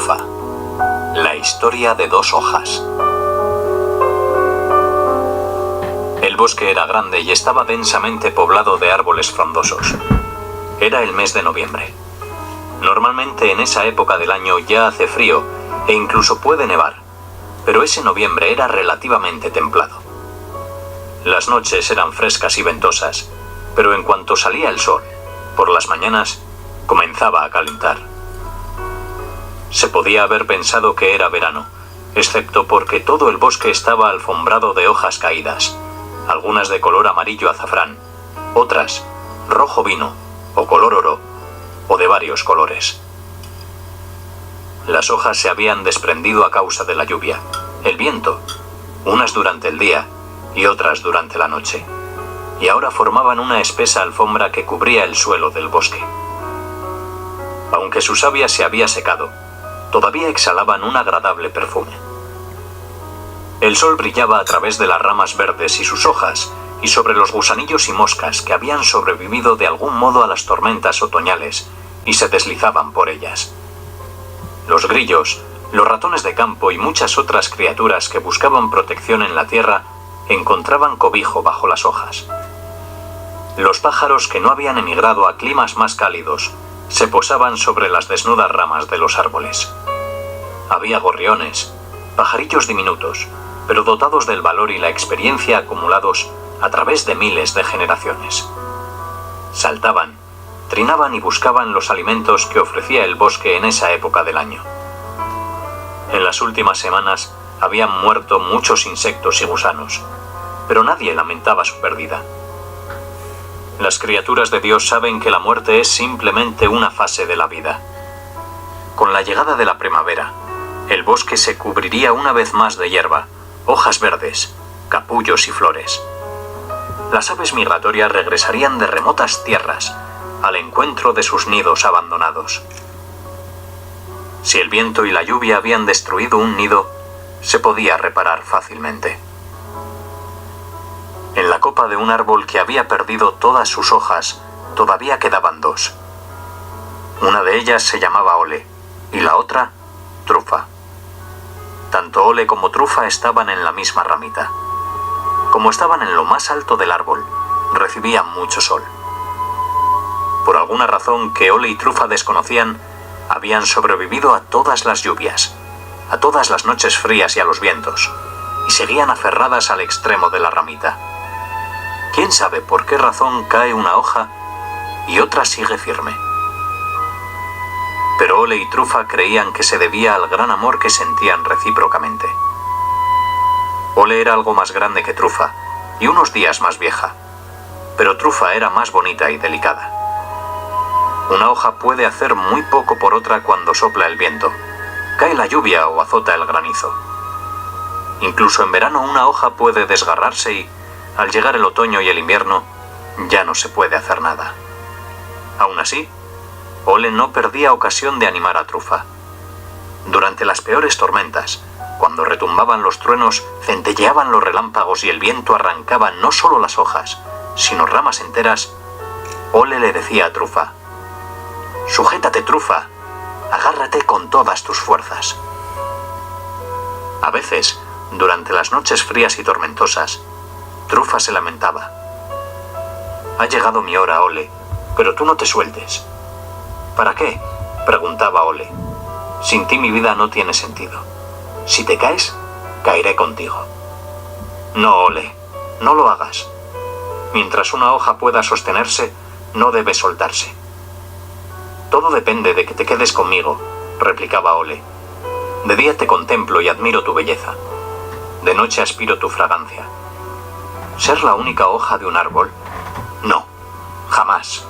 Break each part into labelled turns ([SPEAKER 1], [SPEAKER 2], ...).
[SPEAKER 1] Trufa. La historia de dos hojas. El bosque era grande y estaba densamente poblado de árboles frondosos. Era el mes de noviembre. Normalmente en esa época del año ya hace frío e incluso puede nevar, pero ese noviembre era relativamente templado. Las noches eran frescas y ventosas, pero en cuanto salía el sol, por las mañanas, comenzaba a calentar. Se podía haber pensado que era verano, excepto porque todo el bosque estaba alfombrado de hojas caídas, algunas de color amarillo azafrán, otras rojo vino o color oro, o de varios colores. Las hojas se habían desprendido a causa de la lluvia, el viento, unas durante el día y otras durante la noche, y ahora formaban una espesa alfombra que cubría el suelo del bosque. Aunque su savia se había secado, todavía exhalaban un agradable perfume. El sol brillaba a través de las ramas verdes y sus hojas, y sobre los gusanillos y moscas que habían sobrevivido de algún modo a las tormentas otoñales y se deslizaban por ellas. Los grillos, los ratones de campo y muchas otras criaturas que buscaban protección en la tierra encontraban cobijo bajo las hojas. Los pájaros que no habían emigrado a climas más cálidos se posaban sobre las desnudas ramas de los árboles. Había gorriones, pajarillos diminutos, pero dotados del valor y la experiencia acumulados a través de miles de generaciones. Saltaban, trinaban y buscaban los alimentos que ofrecía el bosque en esa época del año. En las últimas semanas habían muerto muchos insectos y gusanos, pero nadie lamentaba su pérdida. Las criaturas de Dios saben que la muerte es simplemente una fase de la vida. Con la llegada de la primavera, el bosque se cubriría una vez más de hierba, hojas verdes, capullos y flores. Las aves migratorias regresarían de remotas tierras al encuentro de sus nidos abandonados. Si el viento y la lluvia habían destruido un nido, se podía reparar fácilmente. En la copa de un árbol que había perdido todas sus hojas, todavía quedaban dos. Una de ellas se llamaba Ole, y la otra, Trufa. Tanto Ole como Trufa estaban en la misma ramita. Como estaban en lo más alto del árbol, recibían mucho sol. Por alguna razón que Ole y Trufa desconocían, habían sobrevivido a todas las lluvias, a todas las noches frías y a los vientos, y seguían aferradas al extremo de la ramita. ¿Quién sabe por qué razón cae una hoja y otra sigue firme? Pero Ole y Trufa creían que se debía al gran amor que sentían recíprocamente. Ole era algo más grande que Trufa y unos días más vieja, pero Trufa era más bonita y delicada. Una hoja puede hacer muy poco por otra cuando sopla el viento, cae la lluvia o azota el granizo. Incluso en verano una hoja puede desgarrarse y, al llegar el otoño y el invierno, ya no se puede hacer nada. Aún así, Ole no perdía ocasión de animar a Trufa. Durante las peores tormentas, cuando retumbaban los truenos, centelleaban los relámpagos y el viento arrancaba no solo las hojas, sino ramas enteras, Ole le decía a Trufa: «Sujétate, Trufa, agárrate con todas tus fuerzas». A veces, durante las noches frías y tormentosas, Trufa se lamentaba: «Ha llegado mi hora, Ole, pero tú no te sueltes». «¿Para qué?», preguntaba Ole. «Sin ti mi vida no tiene sentido. Si te caes, caeré contigo». «No, Ole, no lo hagas. Mientras una hoja pueda sostenerse, no debe soltarse». «Todo depende de que te quedes conmigo», replicaba Ole. «De día te contemplo y admiro tu belleza. De noche aspiro tu fragancia. ¿Ser la única hoja de un árbol? No, jamás».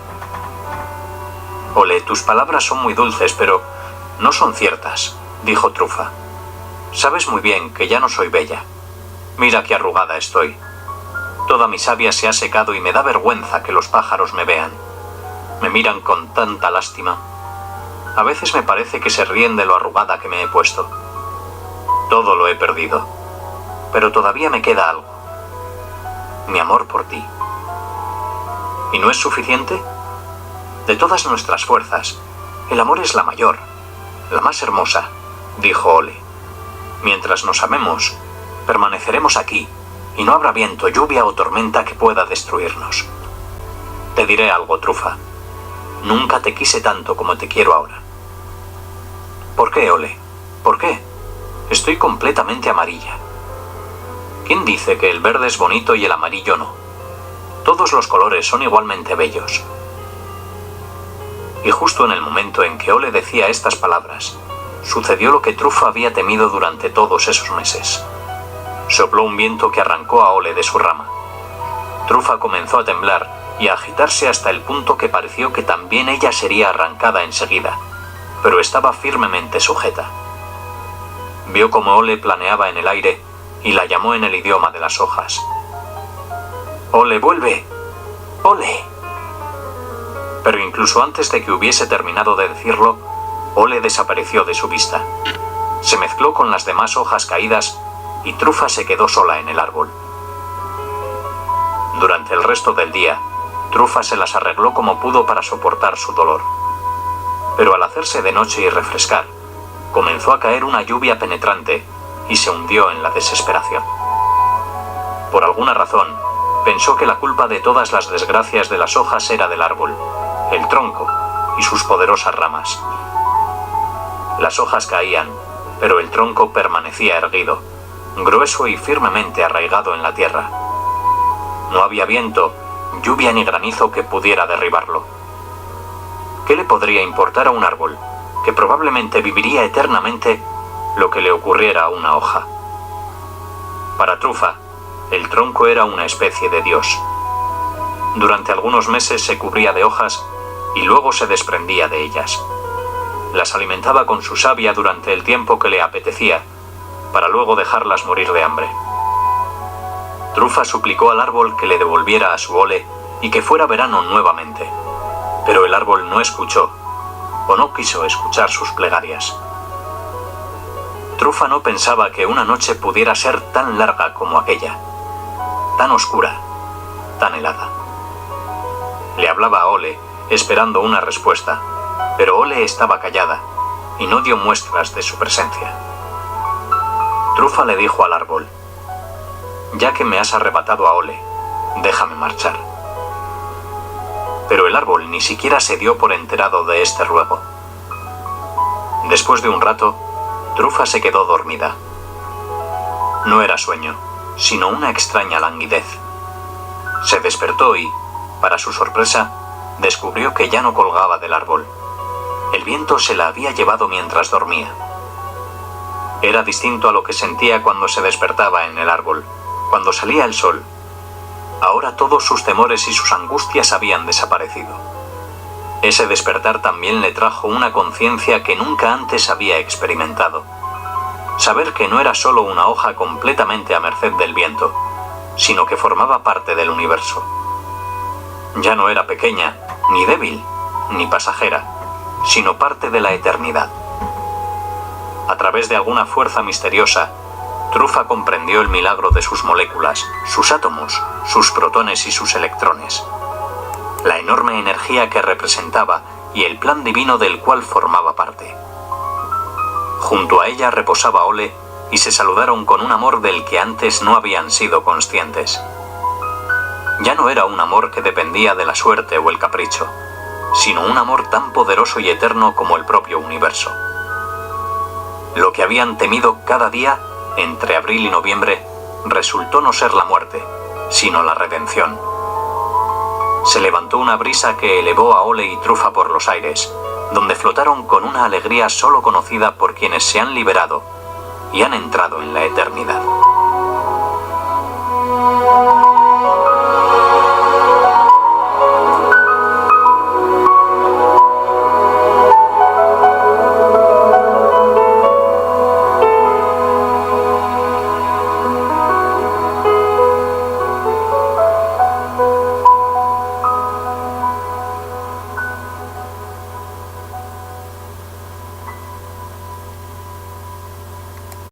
[SPEAKER 1] «Ole, tus palabras son muy dulces, pero no son ciertas», dijo Trufa. «Sabes muy bien que ya no soy bella. Mira qué arrugada estoy. Toda mi savia se ha secado y me da vergüenza que los pájaros me vean. Me miran con tanta lástima. A veces me parece que se ríen de lo arrugada que me he puesto. Todo lo he perdido, pero todavía me queda algo: mi amor por ti. ¿Y no es suficiente? De todas nuestras fuerzas, el amor es la mayor, la más hermosa, dijo Ole. Mientras nos amemos, permaneceremos aquí, y no habrá viento, lluvia o tormenta que pueda destruirnos. Te diré algo, Trufa. Nunca te quise tanto como te quiero ahora. ¿Por qué, Ole? ¿Por qué? Estoy completamente amarilla. ¿Quién dice que el verde es bonito y el amarillo no? Todos los colores son igualmente bellos. Y justo en el momento en que Ole decía estas palabras, sucedió lo que Trufa había temido durante todos esos meses. Sopló un viento que arrancó a Ole de su rama. Trufa comenzó a temblar y a agitarse hasta el punto que pareció que también ella sería arrancada enseguida, pero estaba firmemente sujeta. Vio como Ole planeaba en el aire y la llamó en el idioma de las hojas. ¡Ole, vuelve! ¡Ole! Pero incluso antes de que hubiese terminado de decirlo, Ole desapareció de su vista. Se mezcló con las demás hojas caídas y Trufa se quedó sola en el árbol. Durante el resto del día, Trufa se las arregló como pudo para soportar su dolor. Pero al hacerse de noche y refrescar, comenzó a caer una lluvia penetrante y se hundió en la desesperación. Por alguna razón, pensó que la culpa de todas las desgracias de las hojas era del árbol, el tronco y sus poderosas ramas. Las hojas caían, pero el tronco permanecía erguido, grueso y firmemente arraigado en la tierra. No había viento, lluvia ni granizo que pudiera derribarlo. ¿Qué le podría importar a un árbol, que probablemente viviría eternamente, lo que le ocurriera a una hoja? Para Trufa, el tronco era una especie de dios. Durante algunos meses se cubría de hojas y luego se desprendía de ellas. Las alimentaba con su savia durante el tiempo que le apetecía, para luego dejarlas morir de hambre. Trufa suplicó al árbol que le devolviera a su Ole y que fuera verano nuevamente, pero el árbol no escuchó, o no quiso escuchar sus plegarias. Trufa no pensaba que una noche pudiera ser tan larga como aquella, tan oscura, tan helada. Le hablaba a Ole, esperando una respuesta, pero Ole estaba callada y no dio muestras de su presencia. Trufa le dijo al árbol: «Ya que me has arrebatado a Ole, déjame marchar». Pero el árbol ni siquiera se dio por enterado de este ruego. Después de un rato, Trufa se quedó dormida. No era sueño, sino una extraña languidez. Se despertó y, para su sorpresa, descubrió que ya no colgaba del árbol. El viento se la había llevado mientras dormía. Era distinto a lo que sentía cuando se despertaba en el árbol, cuando salía el sol. Ahora todos sus temores y sus angustias habían desaparecido. Ese despertar también le trajo una conciencia que nunca antes había experimentado. Saber que no era solo una hoja completamente a merced del viento, sino que formaba parte del universo. Ya no era pequeña, ni débil, ni pasajera, sino parte de la eternidad. A través de alguna fuerza misteriosa, Trufa comprendió el milagro de sus moléculas, sus átomos, sus protones y sus electrones. La enorme energía que representaba y el plan divino del cual formaba parte. Junto a ella reposaba Ole y se saludaron con un amor del que antes no habían sido conscientes. Ya no era un amor que dependía de la suerte o el capricho, sino un amor tan poderoso y eterno como el propio universo. Lo que habían temido cada día, entre abril y noviembre, resultó no ser la muerte, sino la redención. Se levantó una brisa que elevó a Ole y Trufa por los aires, donde flotaron con una alegría solo conocida por quienes se han liberado y han entrado en la eternidad.